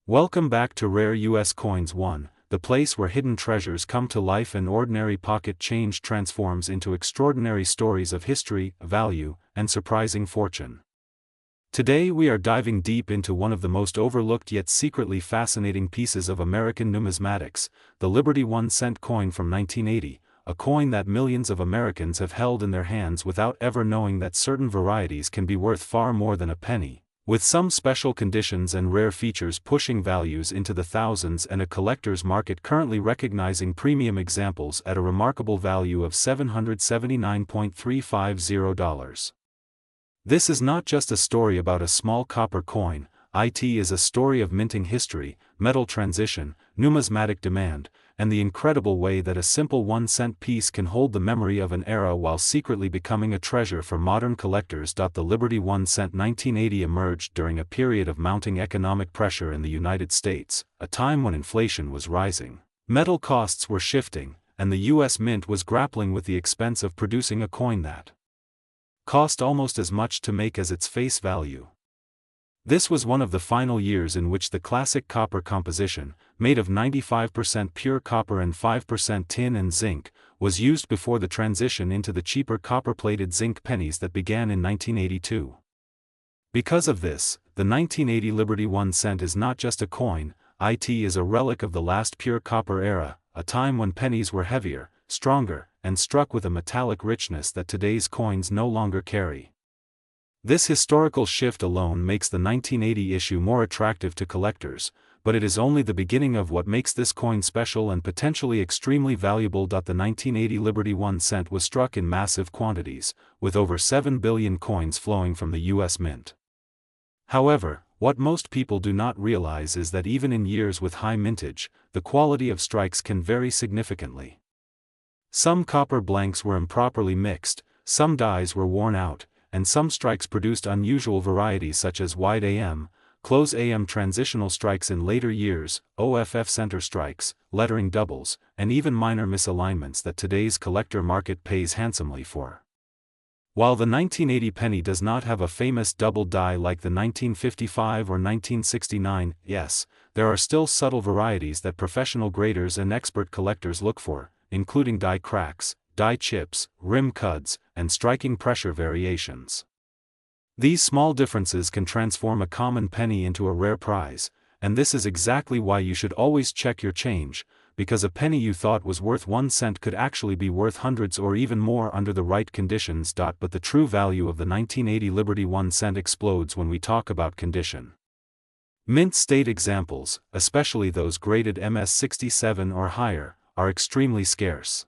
Welcome back to Rare US Coins 1, the place where hidden treasures come to life and ordinary pocket change transforms into extraordinary stories of history, value, and surprising fortune. Today we are diving deep into one of the most overlooked yet secretly fascinating pieces of American numismatics, the Liberty 1-cent coin from 1980, a coin that millions of Americans have held in their hands without ever knowing that certain varieties can be worth far more than a penny, with some special conditions and rare features pushing values into the thousands and a collector's market currently recognizing premium examples at a remarkable value of $779.350. This is not just a story about a small copper coin, it is a story of minting history, metal transition, numismatic demand, and the incredible way that a simple 1-cent piece can hold the memory of an era while secretly becoming a treasure for modern collectors. The Liberty 1-cent 1980 emerged during a period of mounting economic pressure in the United States, a time when inflation was rising, metal costs were shifting, and the U.S. Mint was grappling with the expense of producing a coin that cost almost as much to make as its face value. This was one of the final years in which the classic copper composition, made of 95% pure copper and 5% tin and zinc, was used before the transition into the cheaper copper-plated zinc pennies that began in 1982. Because of this, the 1980 Liberty 1 cent is not just a coin, it is a relic of the last pure copper era, a time when pennies were heavier, stronger, and struck with a metallic richness that today's coins no longer carry. This historical shift alone makes the 1980 issue more attractive to collectors, but it is only the beginning of what makes this coin special and potentially extremely valuable. The 1980 Liberty 1 cent was struck in massive quantities, with over 7 billion coins flowing from the U.S. Mint. However, what most people do not realize is that even in years with high mintage, the quality of strikes can vary significantly. Some copper blanks were improperly mixed, some dies were worn out, and some strikes produced unusual varieties such as wide AM, close AM transitional strikes in later years, OFF center strikes, lettering doubles, and even minor misalignments that today's collector market pays handsomely for. While the 1980 penny does not have a famous double die like the 1955 or 1969, yes, there are still subtle varieties that professional graders and expert collectors look for, including die cracks, die chips, rim cuds, and striking pressure variations. These small differences can transform a common penny into a rare prize, and this is exactly why you should always check your change, because a penny you thought was worth 1 cent could actually be worth hundreds or even more under the right conditions. But the true value of the 1980 Liberty 1 cent explodes when we talk about condition. Mint state examples, especially those graded MS67 or higher, are extremely scarce.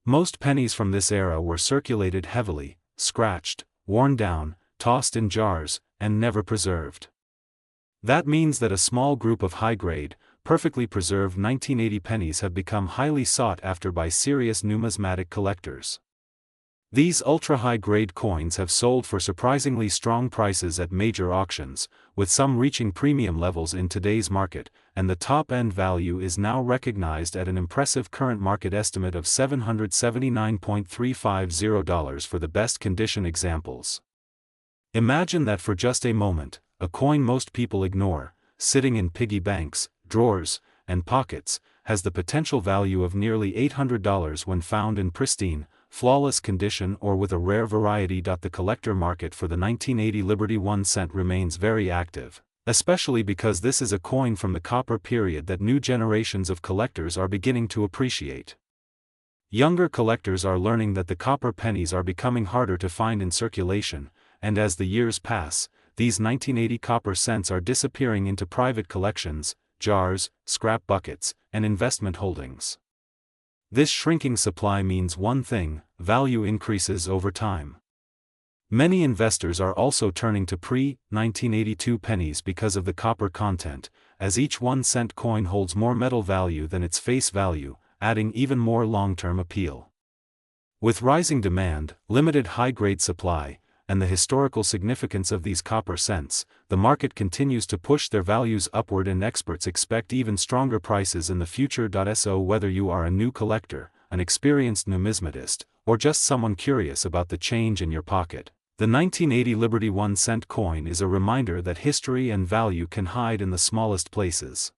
Most pennies from this era were circulated heavily, scratched, worn down, tossed in jars, and never preserved. That means that a small group of high-grade, perfectly preserved 1980 pennies have become highly sought after by serious numismatic collectors. These ultra-high-grade coins have sold for surprisingly strong prices at major auctions, with some reaching premium levels in today's market, and the top-end value is now recognized at an impressive current market estimate of $779.350 for the best condition examples. Imagine that for just a moment, a coin most people ignore, sitting in piggy banks, drawers, and pockets, has the potential value of nearly $800 when found in pristine, flawless condition or with a rare variety. The collector market for the 1980 Liberty 1 cent remains very active, especially because this is a coin from the copper period that new generations of collectors are beginning to appreciate. Younger collectors are learning that the copper pennies are becoming harder to find in circulation, and as the years pass, these 1980 copper cents are disappearing into private collections, jars, scrap buckets, and investment holdings. This shrinking supply means one thing: value increases over time. Many investors are also turning to pre-1982 pennies because of the copper content, as each 1-cent coin holds more metal value than its face value, adding even more long-term appeal. With rising demand, limited high-grade supply, and the historical significance of these copper cents, the market continues to push their values upward and experts expect even stronger prices in the future. So whether you are a new collector, an experienced numismatist, or just someone curious about the change in your pocket, The 1980 Liberty 1-cent coin is a reminder that history and value can hide in the smallest places.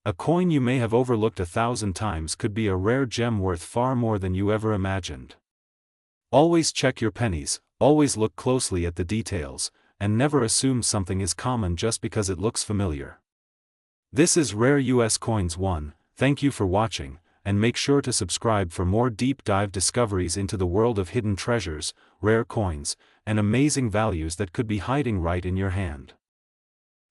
A coin you may have overlooked 1,000 times could be a rare gem worth far more than you ever imagined. Always check your pennies, always look closely at the details, and never assume something is common just because it looks familiar. This is Rare US Coins 1, thank you for watching, and make sure to subscribe for more deep dive discoveries into the world of hidden treasures, rare coins, and amazing values that could be hiding right in your hand.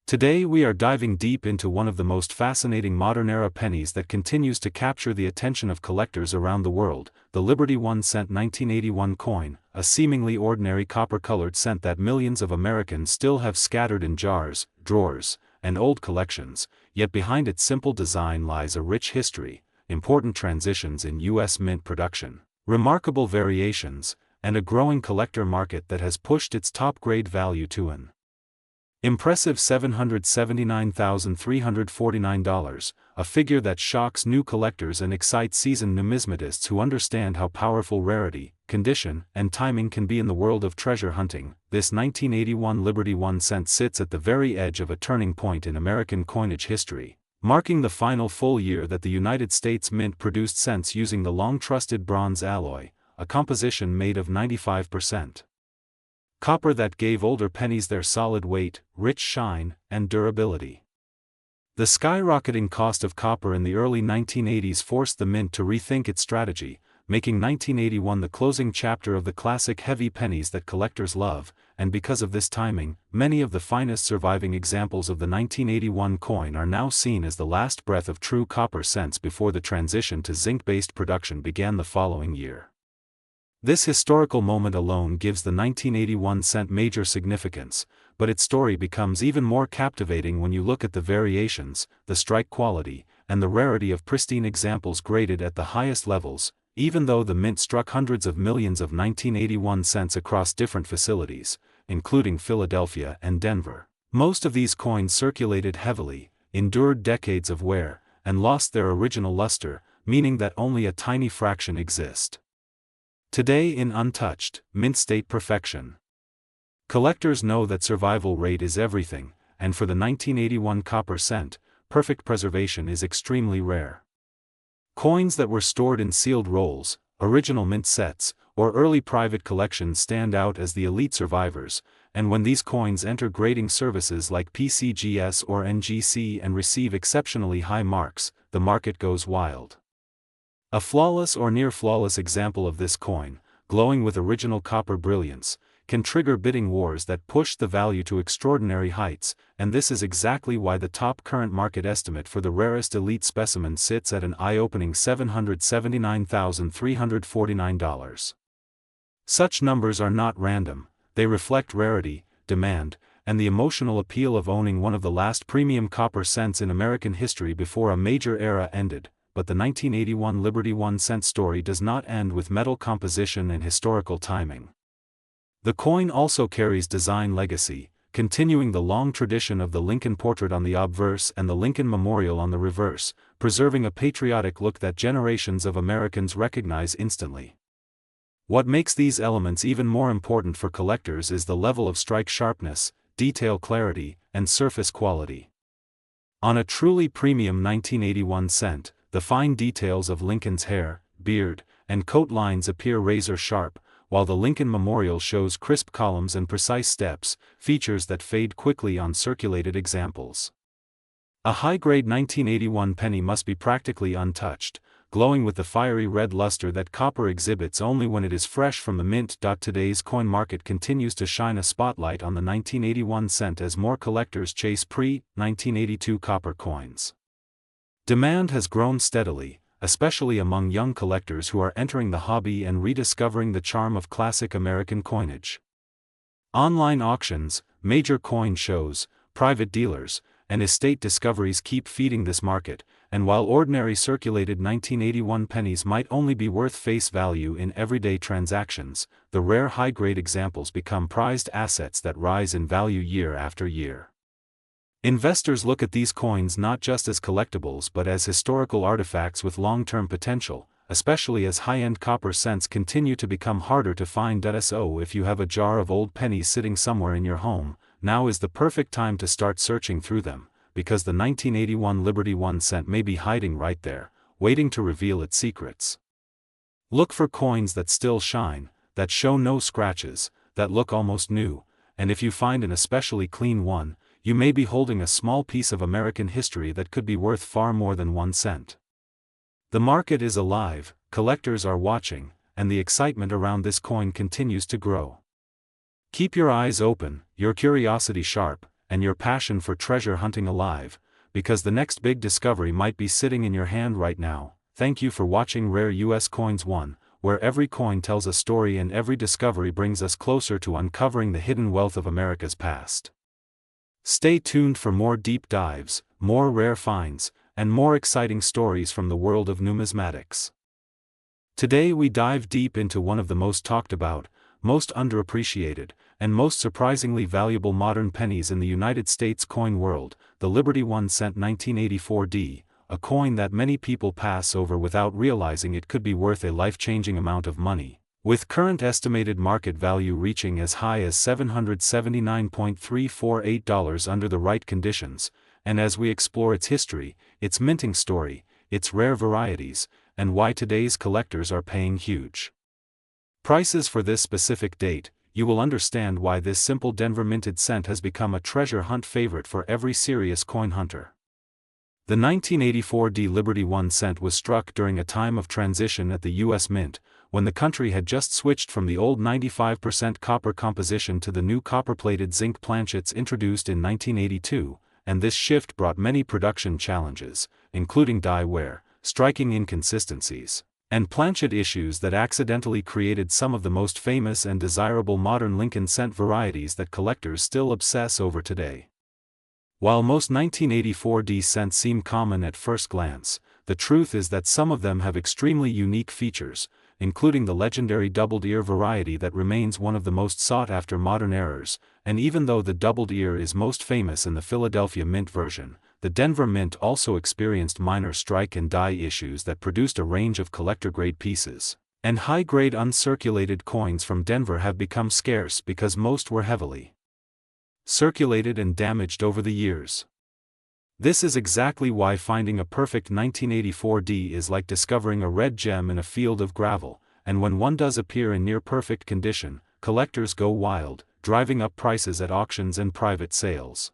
Today we are diving deep into one of the most fascinating modern-era pennies that continues to capture the attention of collectors around the world, the Liberty 1-cent 1981 coin, a seemingly ordinary copper-colored cent that millions of Americans still have scattered in jars, drawers, and old collections, yet behind its simple design lies a rich history, important transitions in U.S. mint production, remarkable variations, and a growing collector market that has pushed its top-grade value to an impressive $779,349, a figure that shocks new collectors and excites seasoned numismatists who understand how powerful rarity, condition, and timing can be in the world of treasure hunting. This 1981 Liberty 1-cent sits at the very edge of a turning point in American coinage history, marking the final full year that the United States Mint produced cents using the long-trusted bronze alloy, a composition made of 95% copper that gave older pennies their solid weight, rich shine, and durability. The skyrocketing cost of copper in the early 1980s forced the mint to rethink its strategy, making 1981 the closing chapter of the classic heavy pennies that collectors love, and because of this timing, many of the finest surviving examples of the 1981 coin are now seen as the last breath of true copper cents before the transition to zinc-based production began the following year. This historical moment alone gives the 1981 cent major significance, but its story becomes even more captivating when you look at the variations, the strike quality, and the rarity of pristine examples graded at the highest levels. Even though the mint struck hundreds of millions of 1981 cents across different facilities, including Philadelphia and Denver, most of these coins circulated heavily, endured decades of wear, and lost their original luster, meaning that only a tiny fraction exist today in untouched, mint-state perfection. Collectors know that survival rate is everything, and for the 1981 copper cent, perfect preservation is extremely rare. Coins that were stored in sealed rolls, original mint sets, or early private collections stand out as the elite survivors, and when these coins enter grading services like PCGS or NGC and receive exceptionally high marks, the market goes wild. A flawless or near-flawless example of this coin, glowing with original copper brilliance, can trigger bidding wars that push the value to extraordinary heights, and this is exactly why the top current market estimate for the rarest elite specimen sits at an eye-opening $779,349. Such numbers are not random, they reflect rarity, demand, and the emotional appeal of owning one of the last premium copper cents in American history before a major era ended. But the 1981 Liberty 1-cent story does not end with metal composition and historical timing. The coin also carries design legacy, continuing the long tradition of the Lincoln portrait on the obverse and the Lincoln Memorial on the reverse, preserving a patriotic look that generations of Americans recognize instantly. What makes these elements even more important for collectors is the level of strike sharpness, detail clarity, and surface quality. On a truly premium 1981 cent, the fine details of Lincoln's hair, beard, and coat lines appear razor-sharp, while the Lincoln Memorial shows crisp columns and precise steps, features that fade quickly on circulated examples. A high-grade 1981 penny must be practically untouched, glowing with the fiery red luster that copper exhibits only when it is fresh from the mint. Today's coin market continues to shine a spotlight on the 1981 cent as more collectors chase pre-1982 copper coins. Demand has grown steadily, especially among young collectors who are entering the hobby and rediscovering the charm of classic American coinage. Online auctions, major coin shows, private dealers, and estate discoveries keep feeding this market, and while ordinary circulated 1981 pennies might only be worth face value in everyday transactions, the rare high-grade examples become prized assets that rise in value year after year. Investors look at these coins not just as collectibles but as historical artifacts with long-term potential, especially as high-end copper cents continue to become harder to find. So if you have a jar of old pennies sitting somewhere in your home, now is the perfect time to start searching through them, because the 1981 Liberty 1 cent may be hiding right there, waiting to reveal its secrets. Look for coins that still shine, that show no scratches, that look almost new, and if you find an especially clean one, you may be holding a small piece of American history that could be worth far more than 1 cent. The market is alive, collectors are watching, and the excitement around this coin continues to grow. Keep your eyes open, your curiosity sharp, and your passion for treasure hunting alive, because the next big discovery might be sitting in your hand right now. Thank you for watching Rare US Coins 1, where every coin tells a story and every discovery brings us closer to uncovering the hidden wealth of America's past. Stay tuned for more deep dives, more rare finds, and more exciting stories from the world of numismatics. Today we dive deep into one of the most talked about, most underappreciated, and most surprisingly valuable modern pennies in the United States coin world, the Liberty 1 cent 1984D, a coin that many people pass over without realizing it could be worth a life-changing amount of money, with current estimated market value reaching as high as $779.348 under the right conditions. And as we explore its history, its minting story, its rare varieties, and why today's collectors are paying huge prices for this specific date, you will understand why this simple Denver minted cent has become a treasure hunt favorite for every serious coin hunter. The 1984D Liberty 1 cent was struck during a time of transition at the U.S. Mint, when the country had just switched from the old 95% copper composition to the new copper-plated zinc planchets introduced in 1982. And this shift brought many production challenges, including die wear, striking inconsistencies, and planchet issues that accidentally created some of the most famous and desirable modern Lincoln cent varieties that collectors still obsess over today. While most 1984D cents seem common at first glance, the truth is that some of them have extremely unique features, including the legendary doubled ear variety that remains one of the most sought-after modern errors. And even though the doubled ear is most famous in the Philadelphia Mint version, the Denver Mint also experienced minor strike and die issues that produced a range of collector-grade pieces. And high-grade uncirculated coins from Denver have become scarce because most were heavily circulated and damaged over the years. This is exactly why finding a perfect 1984D is like discovering a red gem in a field of gravel, and when one does appear in near-perfect condition, collectors go wild, driving up prices at auctions and private sales.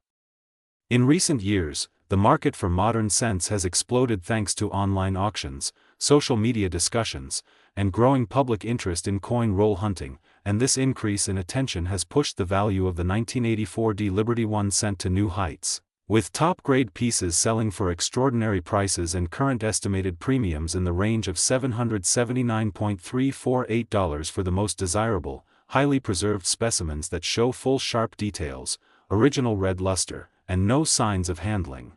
In recent years, the market for modern cents has exploded thanks to online auctions, social media discussions, and growing public interest in coin roll hunting, and this increase in attention has pushed the value of the 1984D Liberty 1 cent to new heights, with top-grade pieces selling for extraordinary prices and current estimated premiums in the range of $779.348 for the most desirable, highly preserved specimens that show full sharp details, original red luster, and no signs of handling.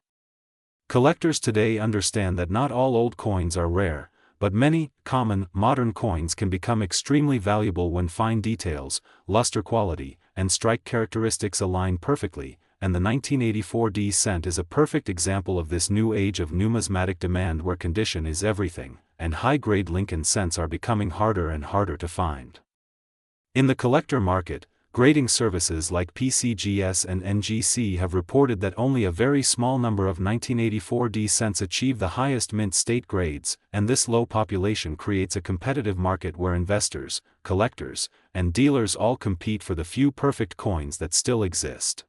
Collectors today understand that not all old coins are rare, but many, common, modern coins can become extremely valuable when fine details, luster quality, and strike characteristics align perfectly, and the 1984D cent is a perfect example of this new age of numismatic demand where condition is everything, and high-grade Lincoln cents are becoming harder and harder to find. In the collector market, grading services like PCGS and NGC have reported that only a very small number of 1984D cents achieve the highest mint state grades, and this low population creates a competitive market where investors, collectors, and dealers all compete for the few perfect coins that still exist.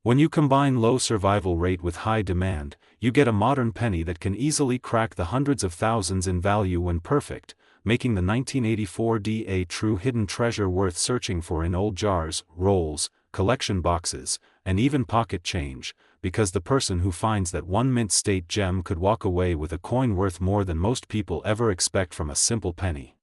When you combine low survival rate with high demand, you get a modern penny that can easily crack the hundreds of thousands in value when perfect, making the 1984D a true hidden treasure worth searching for in old jars, rolls, collection boxes, and even pocket change, because the person who finds that one mint state gem could walk away with a coin worth more than most people ever expect from a simple penny.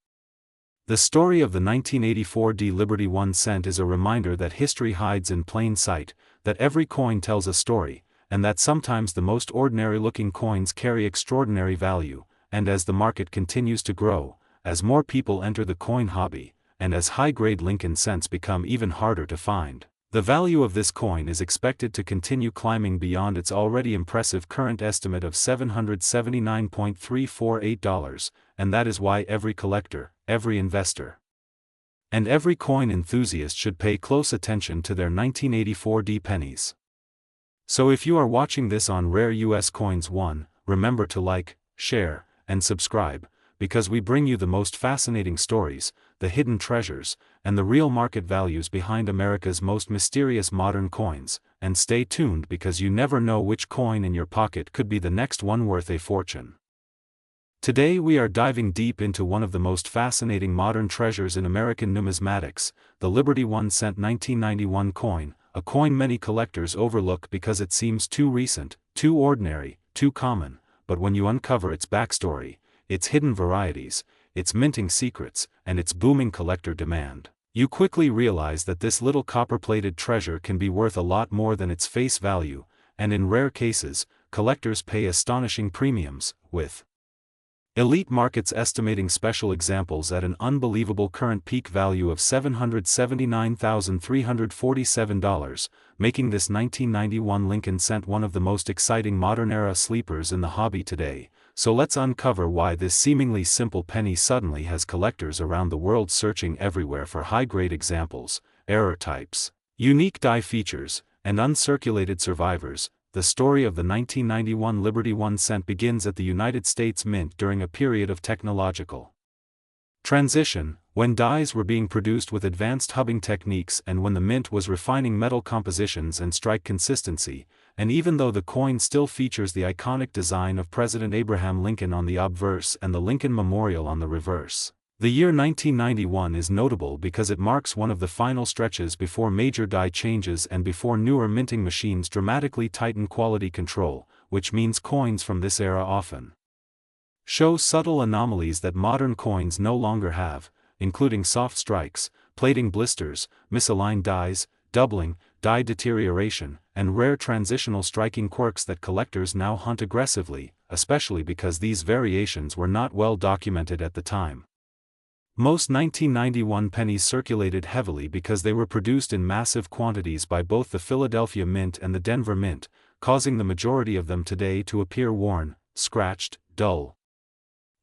The story of the 1984D Liberty 1 cent is a reminder that history hides in plain sight, that every coin tells a story, and that sometimes the most ordinary-looking coins carry extraordinary value, and as the market continues to grow, as more people enter the coin hobby, and as high-grade Lincoln cents become even harder to find, The value of this coin is expected to continue climbing beyond its already impressive current estimate of $779.348, and that is why every collector, every investor, and every coin enthusiast should pay close attention to their 1984 D pennies. So if you are watching this on Rare US Coins 1, remember to like, share, and subscribe, because we bring you the most fascinating stories, the hidden treasures, and the real market values behind America's most mysterious modern coins, and stay tuned because you never know which coin in your pocket could be the next one worth a fortune. Today we are diving deep into one of the most fascinating modern treasures in American numismatics, the Liberty 1 cent 1991 coin, a coin many collectors overlook because it seems too recent, too ordinary, too common, but when you uncover its backstory, its hidden varieties, its minting secrets, and its booming collector demand, you quickly realize that this little copper-plated treasure can be worth a lot more than its face value, and in rare cases, collectors pay astonishing premiums, with elite markets estimating special examples at an unbelievable current peak value of $779,347, making this 1991 Lincoln cent one of the most exciting modern-era sleepers in the hobby today. So let's uncover why this seemingly simple penny suddenly has collectors around the world searching everywhere for high-grade examples, error types, unique die features, and uncirculated survivors. The story of the 1991 Liberty 1 cent begins at the United States Mint during a period of technological transition, when dies were being produced with advanced hubbing techniques and when the mint was refining metal compositions and strike consistency, and even though the coin still features the iconic design of President Abraham Lincoln on the obverse and the Lincoln Memorial on the reverse. The year 1991 is notable because it marks one of the final stretches before major die changes and before newer minting machines dramatically tighten quality control, which means coins from this era often show subtle anomalies that modern coins no longer have, including soft strikes, plating blisters, misaligned dies, doubling, die deterioration, and rare transitional striking quirks that collectors now hunt aggressively, especially because these variations were not well documented at the time. Most 1991 pennies circulated heavily because they were produced in massive quantities by both the Philadelphia Mint and the Denver Mint, causing the majority of them today to appear worn, scratched, dull,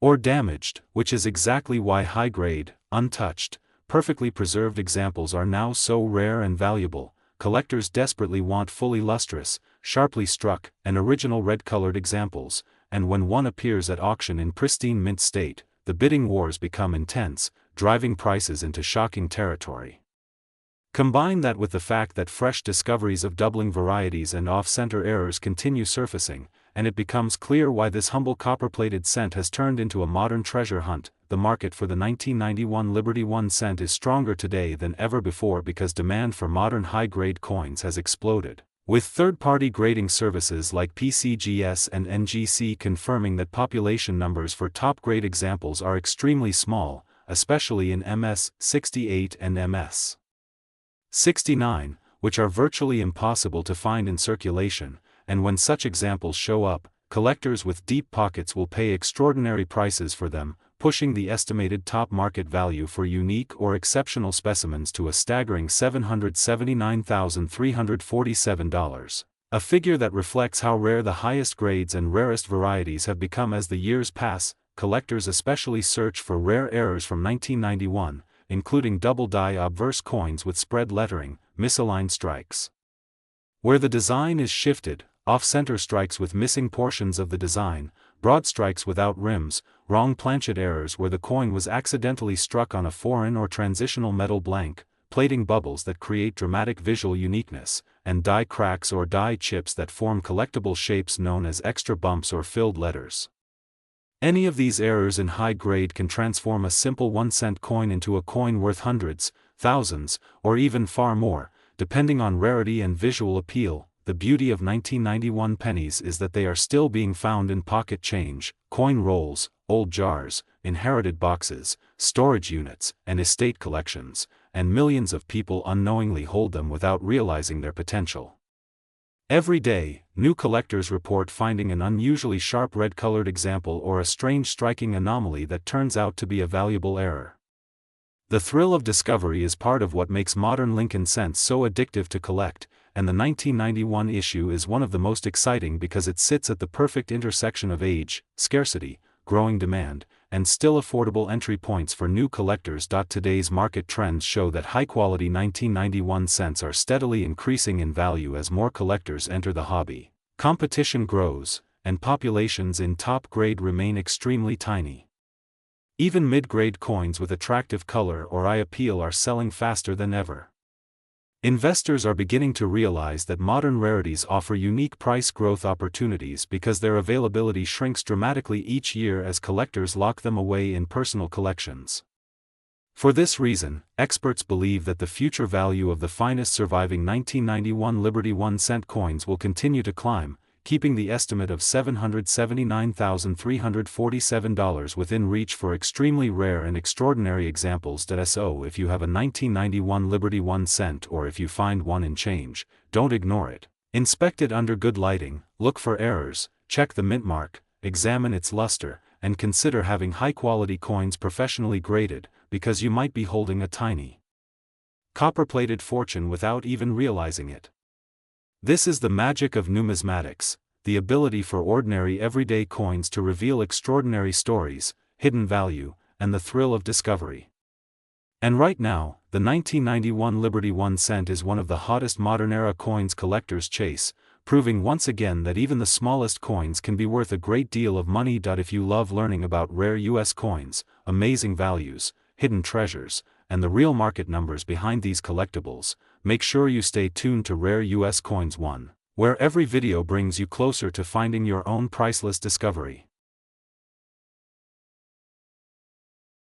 or damaged, which is exactly why high-grade, untouched, perfectly preserved examples are now so rare and valuable. Collectors desperately want fully lustrous, sharply struck, and original red-colored examples, and when one appears at auction in pristine mint state, the bidding wars become intense, driving prices into shocking territory. Combine that with the fact that fresh discoveries of doubling varieties and off-center errors continue surfacing, and it becomes clear why this humble copper-plated cent has turned into a modern treasure hunt. The market for the 1991 Liberty 1 cent is stronger today than ever before because demand for modern high-grade coins has exploded, with third-party grading services like PCGS and NGC confirming that population numbers for top-grade examples are extremely small, especially in MS-68 and MS-69, which are virtually impossible to find in circulation, and when such examples show up, collectors with deep pockets will pay extraordinary prices for them, pushing the estimated top market value for unique or exceptional specimens to a staggering $779,347, a figure that reflects how rare the highest grades and rarest varieties have become as the years pass. Collectors especially search for rare errors from 1991, including double-die obverse coins with spread lettering, misaligned strikes where the design is shifted, off-center strikes with missing portions of the design, broad strikes without rims, wrong planchet errors where the coin was accidentally struck on a foreign or transitional metal blank, plating bubbles that create dramatic visual uniqueness, and die cracks or die chips that form collectible shapes known as extra bumps or filled letters. Any of these errors in high grade can transform a simple 1-cent coin into a coin worth hundreds, thousands, or even far more, depending on rarity and visual appeal. The beauty of 1991 pennies is that they are still being found in pocket change, coin rolls, old jars, inherited boxes, storage units, and estate collections, and millions of people unknowingly hold them without realizing their potential. Every day, new collectors report finding an unusually sharp red-colored example or a strange striking anomaly that turns out to be a valuable error. The thrill of discovery is part of what makes modern Lincoln cents so addictive to collect, and the 1991 issue is one of the most exciting because it sits at the perfect intersection of age, scarcity, growing demand, and still affordable entry points for new collectors. Today's market trends show that high-quality 1991 cents are steadily increasing in value as more collectors enter the hobby. Competition grows, and populations in top grade remain extremely tiny. Even mid-grade coins with attractive color or eye appeal are selling faster than ever. Investors are beginning to realize that modern rarities offer unique price growth opportunities because their availability shrinks dramatically each year as collectors lock them away in personal collections. For this reason, experts believe that the future value of the finest surviving 1991 Liberty 1-cent coins will continue to climb, keeping the estimate of $779,347 within reach for extremely rare and extraordinary examples. So if you have a 1991 Liberty 1-cent or if you find one in change, don't ignore it. Inspect it under good lighting, look for errors, check the mint mark, examine its luster, and consider having high-quality coins professionally graded, because you might be holding a tiny copper-plated fortune without even realizing it. This is the magic of numismatics, the ability for ordinary everyday coins to reveal extraordinary stories, hidden value, and the thrill of discovery. And right now, the 1991 Liberty 1-cent is one of the hottest modern-era coins collectors chase, proving once again that even the smallest coins can be worth a great deal of money. If you love learning about rare U.S. coins, amazing values, hidden treasures, and the real market numbers behind these collectibles, make sure you stay tuned to Rare U.S. Coins 1, where every video brings you closer to finding your own priceless discovery.